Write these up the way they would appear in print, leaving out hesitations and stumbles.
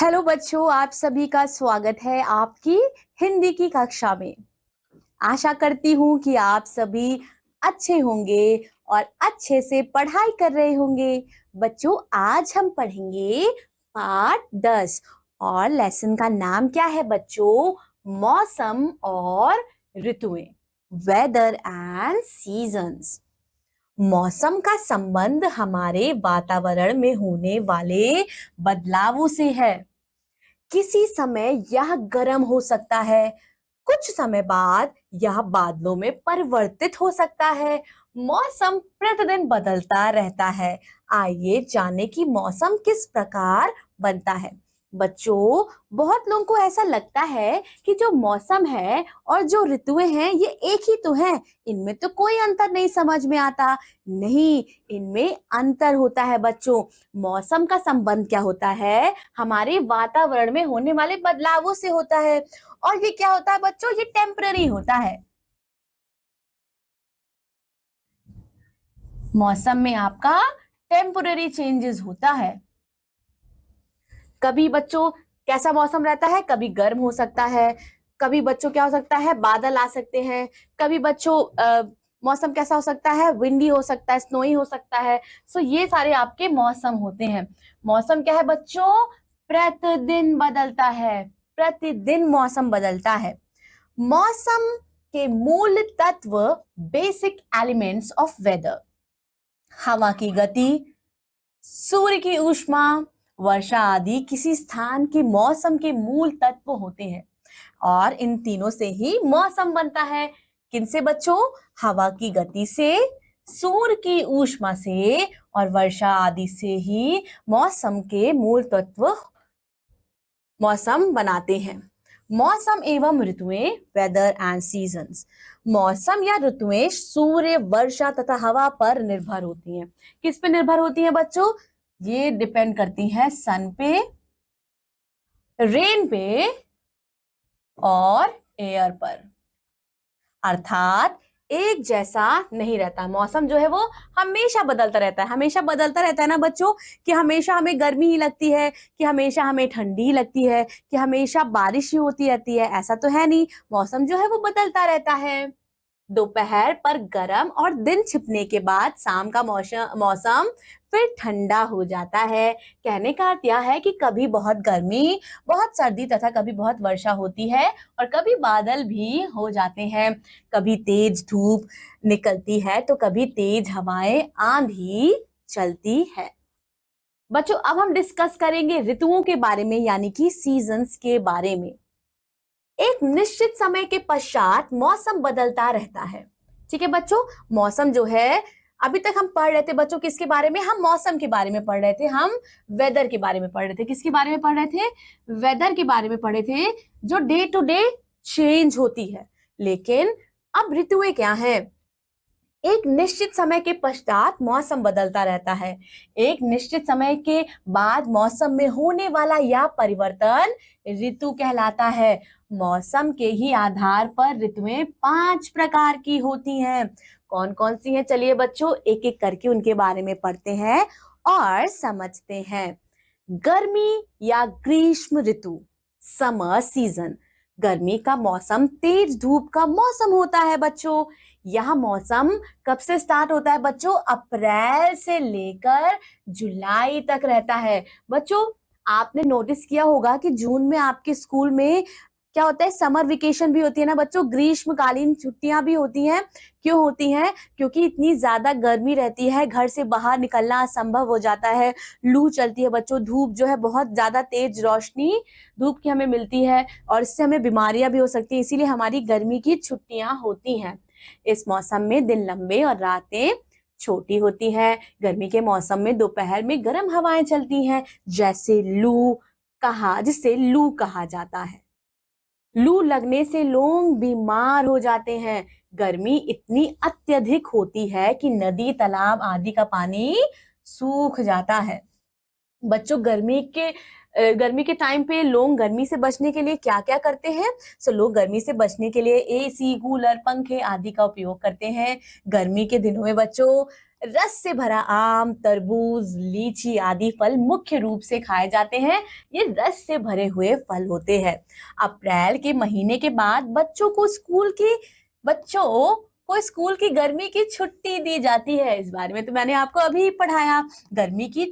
Hello बच्चों, आप सभी का स्वागत है आपकी हिंदी की कक्षा में। आशा करती हूँ कि आप सभी अच्छे होंगे और अच्छे से पढ़ाई कर रहे होंगे। बच्चों, आज हम पढ़ेंगे पाठ 10 और लेसन का नाम क्या है बच्चों? मौसम और ऋतुएं, वेदर एंड सीजन्स। मौसम का संबंध हमारे वातावरण में होने वाले बदलावों से है। किसी समय यह गर्म हो सकता है, कुछ समय बाद यह बादलों में परिवर्तित हो सकता है। मौसम प्रतिदिन बदलता रहता है। आइए जाने कि मौसम किस प्रकार बनता है। बच्चों, बहुत लोगों को ऐसा लगता है कि जो मौसम है और जो ऋतुएं हैं ये एक ही तो हैं, इनमें तो कोई अंतर नहीं समझ में आता। नहीं, इनमें अंतर होता है बच्चों। मौसम का संबंध क्या होता है? हमारे वातावरण में होने वाले बदलावों से होता है। और ये क्या होता है बच्चों? ये टेम्पररी होता है। मौसम में आपका टेम्पररी चेंजेस होता है। कभी बच्चों कैसा मौसम रहता है? कभी गर्म हो सकता है, कभी बच्चों क्या हो सकता है? बादल आ सकते हैं। कभी बच्चों मौसम कैसा हो सकता है? विंडी हो सकता है, स्नोई हो सकता है। सो ये सारे आपके मौसम होते हैं। मौसम क्या है बच्चों? प्रतिदिन बदलता है। प्रतिदिन मौसम बदलता है। मौसम के मूल तत्व, बेसिक एलिमेंट्स ऑफ वेदर: हवा की गति, सूर्य की ऊष्मा, वर्षा आदि किसी स्थान के मौसम के मूल तत्व होते हैं। और इन तीनों से ही मौसम बनता है। किनसे बच्चों? हवा की गति से, सूर्य की ऊष्मा से और वर्षा आदि से ही मौसम के मूल तत्व मौसम बनाते हैं। मौसम एवं ऋतुएं, वेदर एंड सीजन्स। मौसम या ऋतुएं सूर्य, वर्षा तथा हवा पर निर्भर होती हैं। किस पे निर्भर होती हैं बच्चों? ये डिपेंड करती हैं सन पे, रेन पे और एयर पर। अर्थात एक जैसा नहीं रहता। मौसम जो है वो हमेशा बदलता रहता है। हमेशा बदलता रहता है ना बच्चों, कि हमेशा हमें गर्मी ही लगती है, कि हमेशा हमें ठंडी ही लगती है, कि हमेशा बारिश ही होती रहती है। ऐसा तो है नहीं। मौसम जो है वो बदलता रहता है। दोपहर पर गर्म और दिन छिपने के बाद शाम का मौसम फिर ठंडा हो जाता है। कहने का अर्थ यह है कि कभी बहुत गर्मी, बहुत सर्दी तथा कभी बहुत वर्षा होती है और कभी बादल भी हो जाते हैं। कभी तेज धूप निकलती है तो कभी तेज हवाएं, आंधी चलती है। बच्चों, अब हम डिस्कस करेंगे ऋतुओं के बारे में, यानी कि सीजन्स के बारे में। एक निश्चित समय के पश्चात मौसम बदलता रहता है। ठीक है बच्चों, मौसम जो है, अभी तक हम पढ़ रहे थे बच्चों किसके बारे में? हम मौसम के बारे में पढ़ रहे थे। हम वेदर के बारे में पढ़ रहे थे। किसके बारे में पढ़ रहे थे? वेदर के बारे में पढ़े थे, जो डे टू डे चेंज होती है। लेकिन अब ऋतुएं क्या हैं? एक निश्चित समय के पश्चात मौसम बदलता रहता है। एक निश्चित समय के बाद मौसम में होने वाला यह परिवर्तन ऋतु कहलाता है। मौसम के ही आधार पर ऋतुएं 5 प्रकार की होती हैं। कौन कौन सी हैं? चलिए बच्चों, एक एक करके उनके बारे में पढ़ते हैं और समझते हैं। गर्मी या ग्रीष्म ऋतु, समर सीजन। गर्मी का मौसम तेज धूप का मौसम होता है बच्चों। यह मौसम कब से स्टार्ट होता है बच्चों? अप्रैल से लेकर जुलाई तक रहता है। बच्चों, आपने नोटिस किया होगा कि जून में आपके स्कूल में क्या होता है? समर वेकेशन भी होती है ना बच्चों, ग्रीष्मकालीन छुट्टियां भी होती हैं। क्यों होती हैं? क्योंकि इतनी ज्यादा गर्मी रहती है, घर से बाहर निकलना असंभव हो जाता है। लू चलती है बच्चों, धूप जो है बहुत ज्यादा तेज रोशनी धूप की हमें मिलती है और इससे हमें बीमारियां भी हो सकती है। इसीलिए हमारी गर्मी की छुट्टियां होती हैं। इस मौसम में दिन लंबे और रातें छोटी होती है। गर्मी के मौसम में दोपहर में गर्म हवाएं चलती हैं, जिससे लू कहा जाता है। लू लगने से लोग बीमार हो जाते हैं। गर्मी इतनी अत्यधिक होती है कि नदी, तालाब आदि का पानी सूख जाता है। बच्चों, गर्मी के टाइम पे लोग गर्मी से बचने के लिए क्या क्या करते हैं? लोग गर्मी से बचने के लिए एसी, कूलर, पंखे आदि का उपयोग करते हैं। गर्मी के दिनों में बच्चों रस से भरा आम, तरबूज, लीची आदि फल मुख्य रूप से खाए जाते हैं। ये रस से भरे हुए फल होते हैं। अप्रैल के महीने के बाद बच्चों को स्कूल की गर्मी की छुट्टी दी जाती है। इस बारे में तो मैंने आपको अभी पढ़ाया। गर्मी की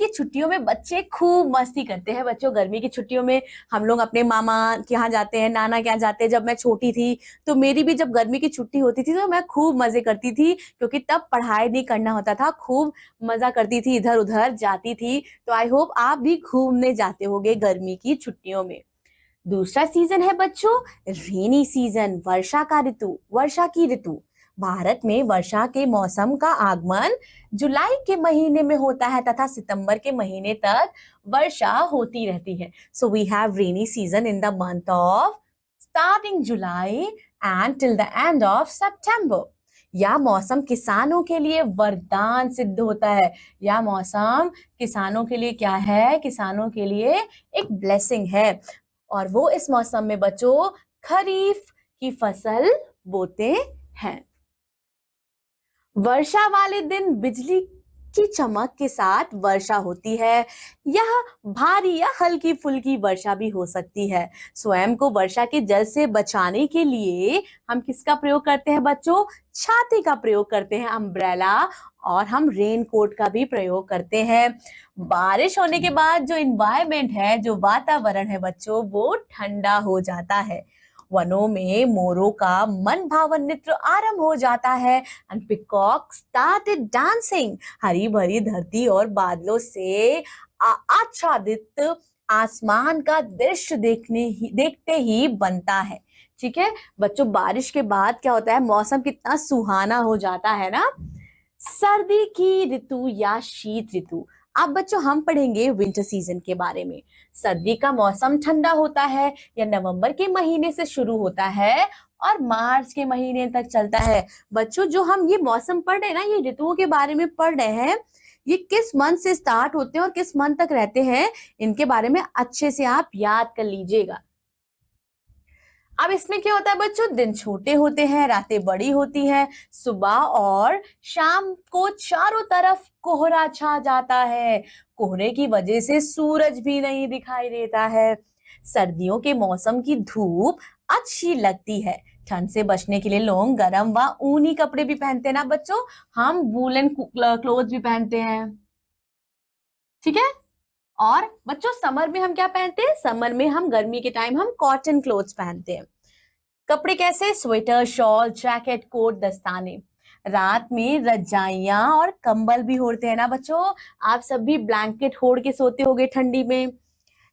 छुट्टियों में बच्चे खूब मस्ती करते हैं। बच्चों, गर्मी की छुट्टियों में हम लोग अपने मामा के यहाँ जाते हैं, नाना के यहाँ जाते हैं। जब मैं छोटी थी तो मेरी भी जब गर्मी की छुट्टी होती थी तो मैं खूब मजे करती थी, क्योंकि तब पढ़ाई नहीं करना होता था। खूब मजा करती थी, इधर उधर जाती थी। तो आई होप आप भी घूमने जाते होगे गर्मी की छुट्टियों में। दूसरा सीजन है बच्चों रेनी सीजन, वर्षा की ऋतु। भारत में वर्षा के मौसम का आगमन जुलाई के महीने में होता है तथा सितंबर के महीने तक वर्षा होती रहती है। So we have rainy season in the month of starting July and till the end of September. यह मौसम किसानों के लिए वरदान सिद्ध होता है। यह मौसम किसानों के लिए क्या है? किसानों के लिए एक ब्लेसिंग है। और वो इस मौसम में बच्चों खरीफ की फसल बोते हैं। वर्षा वाले दिन बिजली की चमक के साथ वर्षा होती है। यह भारी या हल्की फुल्की वर्षा भी हो सकती है। स्वयं को वर्षा के जल से बचाने के लिए हम किसका प्रयोग करते हैं बच्चों? छाती का प्रयोग करते हैं, अम्ब्रेला, और हम रेन कोट का भी प्रयोग करते हैं। बारिश होने के बाद जो इन्वायरमेंट है, जो वातावरण है बच्चों, वो ठंडा हो जाता है। वनों में मोरों का मन भावन नृत्य आरंभ हो जाता है एंड पिकॉक स्टार्टेड डांसिंग। हरी भरी धरती और बादलों से आच्छादित आसमान का दृश्य देखते ही बनता है। ठीक है बच्चों, बारिश के बाद क्या होता है? मौसम कितना सुहाना हो जाता है ना। सर्दी की ऋतु या शीत ऋतु। अब बच्चों हम पढ़ेंगे विंटर सीजन के बारे में। सर्दी का मौसम ठंडा होता है, यह नवंबर के महीने से शुरू होता है और मार्च के महीने तक चलता है। बच्चों, जो हम ये मौसम पढ़ रहे हैं ना, ये ऋतुओं के बारे में पढ़ रहे हैं, ये किस मंथ से स्टार्ट होते हैं और किस मंथ तक रहते हैं, इनके बारे में अच्छे से आप याद कर लीजिएगा। अब इसमें क्या होता है बच्चों? दिन छोटे होते हैं, रातें बड़ी होती हैं, सुबह और शाम को चारों तरफ कोहरा छा जाता है। कोहरे की वजह से सूरज भी नहीं दिखाई देता है। सर्दियों के मौसम की धूप अच्छी लगती है। ठंड से बचने के लिए लोग गर्म व ऊनी कपड़े भी पहनते हैं ना बच्चों। हम वूलन क्लोथ भी पहनते हैं। ठीक है। और बच्चों समर में हम क्या पहनते हैं? समर में हम गर्मी के टाइम हम कॉटन क्लोथ्स पहनते हैं। कपड़े कैसे? स्वेटर, शॉल, जैकेट, कोट, दस्ताने। रात में रजाइयां और कंबल भी ओढ़ते हैं ना बच्चों। आप सब भी ब्लैंकेट ओढ़ के सोते होगे ठंडी में।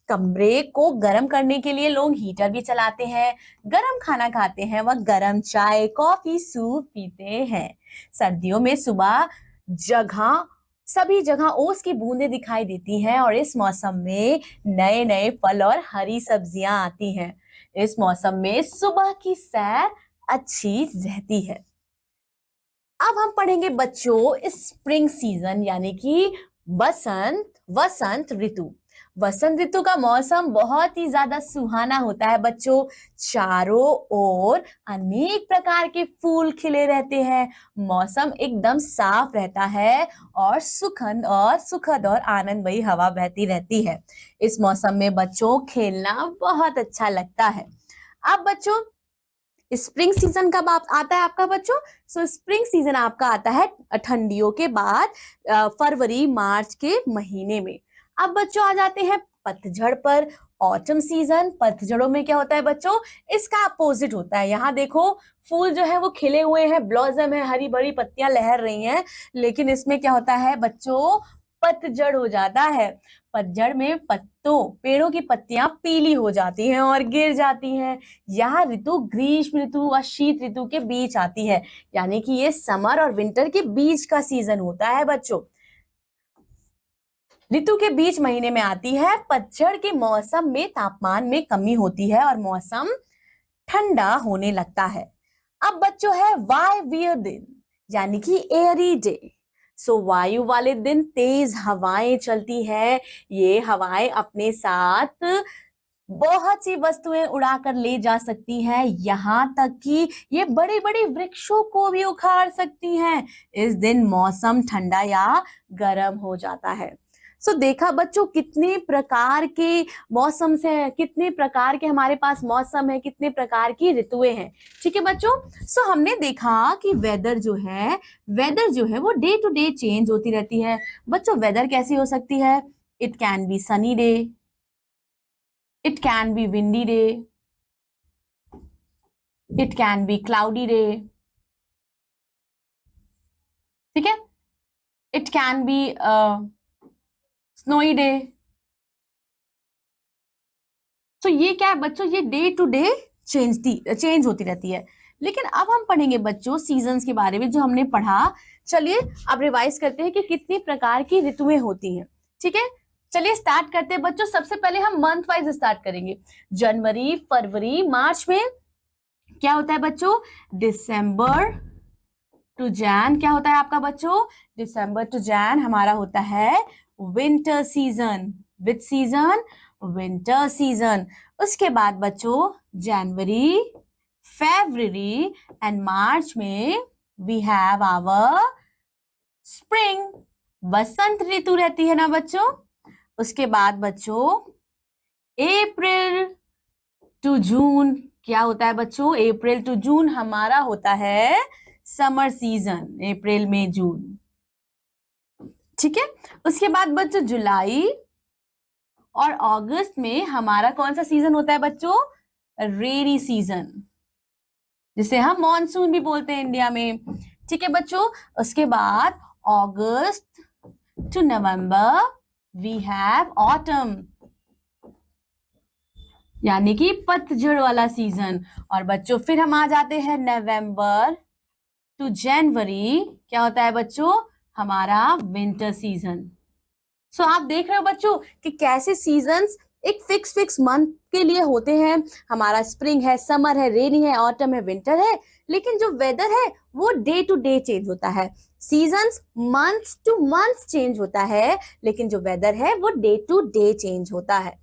कमरे को गर्म करने के लिए लोग हीटर भी चलाते हैं। गर्म खाना खाते हैं व गर्म चाय, कॉफी, सूप पीते हैं। सर्दियों में सभी जगह ओस की बूंदें दिखाई देती हैं और इस मौसम में नए नए फल और हरी सब्जियां आती हैं। इस मौसम में सुबह की सैर अच्छी रहती है। अब हम पढ़ेंगे बच्चों स्प्रिंग सीजन यानी कि वसंत ऋतु। वसंत ऋतु का मौसम बहुत ही ज्यादा सुहाना होता है बच्चों। चारों ओर अनेक प्रकार के फूल खिले रहते हैं। मौसम एकदम साफ रहता है और सुखद और आनंदमयी हवा बहती रहती है। इस मौसम में बच्चों खेलना बहुत अच्छा लगता है। अब बच्चों स्प्रिंग सीजन कब आता है आपका बच्चों? स्प्रिंग सीजन आपका आता है ठंडियों के बाद फरवरी मार्च के महीने में। अब बच्चों आ जाते हैं पतझड़ पर। Autumn season. पतझड़ों में क्या होता है बच्चों? इसका अपोजिट होता है। यहाँ देखो फूल जो है वो खिले हुए हैं, ब्लॉसम है, हरी भरी पत्तियां लहर रही हैं, लेकिन इसमें क्या होता है बच्चों? पतझड़ हो जाता है। पतझड़ में पेड़ों की पत्तियां पीली हो जाती हैं और गिर जाती हैं। यह ऋतु ग्रीष्म ऋतु और शीत ऋतु के बीच आती है, यानी कि ये समर और विंटर के बीच का सीजन होता है बच्चों। ऋतु के बीच महीने में आती है। पतझड़ के मौसम में तापमान में कमी होती है और मौसम ठंडा होने लगता है। अब बच्चों है वायवीय दिन यानी कि एयरी डे। वायु वाले दिन तेज हवाएं चलती है। ये हवाएं अपने साथ बहुत सी वस्तुएं उड़ाकर ले जा सकती हैं, यहाँ तक कि ये बड़े बड़े वृक्षों को भी उखाड़ सकती हैं। इस दिन मौसम ठंडा या गर्म हो जाता है। देखा बच्चों, कितने प्रकार के मौसम से, कितने प्रकार के हमारे पास मौसम है, कितने प्रकार की ऋतुएं हैं। ठीक है बच्चों, हमने देखा कि वेदर जो है वो डे टू डे चेंज होती रहती है। बच्चों, वेदर कैसी हो सकती है? It can be sunny day, it can be windy day, it can be cloudy day, ठीक है, it can be snowy day। तो ये क्या है बच्चों? ये डे टू डे चेंज होती रहती है। लेकिन अब हम पढ़ेंगे बच्चों सीजन्स के बारे में, जो हमने पढ़ा। चलिए अब रिवाइज करते हैं कि कितनी प्रकार की ऋतुएं होती हैं। ठीक है, चलिए स्टार्ट करते हैं बच्चों। सबसे पहले हम मंथ वाइज स्टार्ट करेंगे। जनवरी, फरवरी, मार्च में क्या होता है बच्चों? December two Jain. क्या होता है आपका बच्चों? दिसंबर टू जैन हमारा होता है विंटर सीजन। विच सीजन? Winter season. उसके बाद बच्चों जनवरी, फरवरी एंड मार्च में वी हैव आवर स्प्रिंग, बसंत ऋतु रहती है ना बच्चों। उसके बाद बच्चों अप्रैल टू जून, क्या होता है बच्चों? अप्रैल टू जून हमारा होता है समर सीजन, अप्रैल में जून। ठीक है, उसके बाद बच्चों जुलाई और अगस्त में हमारा कौन सा सीजन होता है बच्चों? रेनी सीजन, जिसे हम मॉनसून भी बोलते हैं इंडिया में। ठीक है बच्चों, उसके बाद August to November we have autumn, यानी कि पतझड़ वाला सीजन। और बच्चों फिर हम आ जाते हैं नवंबर टू जनवरी, क्या होता है बच्चों? हमारा विंटर सीजन। आप देख रहे हो बच्चों कि कैसे सीजन्स एक फिक्स मंथ के लिए होते हैं। हमारा स्प्रिंग है, समर है, रेनी है, ऑटम है, विंटर है। लेकिन जो वेदर है वो डे टू डे चेंज होता है। Seasons month two month change होता है, लेकिन जो वेदर है वो डे टू डे चेंज होता है।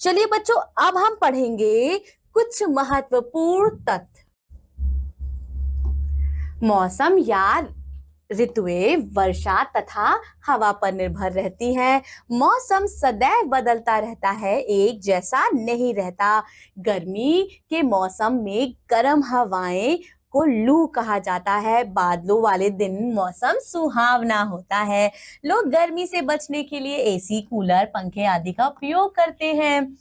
चलिए बच्चों, अब हम पढ़ेंगे कुछ महत्वपूर्ण तथ्य। मौसम या ऋतुएं वर्षा तथा हवा पर निर्भर रहती हैं। मौसम सदैव बदलता रहता है, एक जैसा नहीं रहता। गर्मी के मौसम में गर्म हवाएं को लू कहा जाता है। बादलों वाले दिन मौसम सुहावना होता है। लोग गर्मी से बचने के लिए एसी, कूलर, पंखे आदि का उपयोग करते हैं।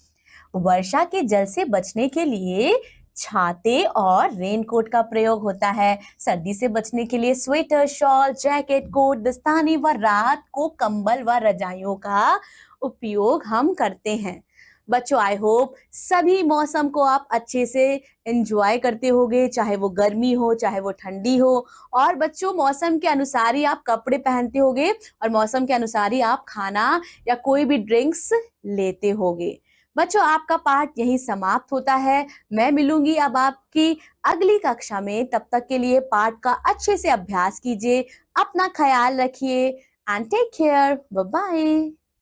वर्षा के जल से बचने के लिए छाते और रेनकोट का प्रयोग होता है। सर्दी से बचने के लिए स्वेटर, शॉल, जैकेट, कोट, दस्ताने व रात को कंबल व रजाइयों का उपयोग हम करते हैं। बच्चों, आई होप सभी मौसम को आप अच्छे से एंजॉय करते होगे, चाहे वो गर्मी हो, चाहे वो ठंडी हो। और बच्चों, मौसम के अनुसार ही आप कपड़े पहनते होगे और मौसम के अनुसार ही आप खाना या कोई भी ड्रिंक्स लेते होगे। बच्चों, आपका पाठ यही समाप्त होता है। मैं मिलूंगी अब आपकी अगली कक्षा में। तब तक के लिए पाठ का अच्छे से अभ्यास कीजिए, अपना ख्याल रखिए and take care. Bye bye.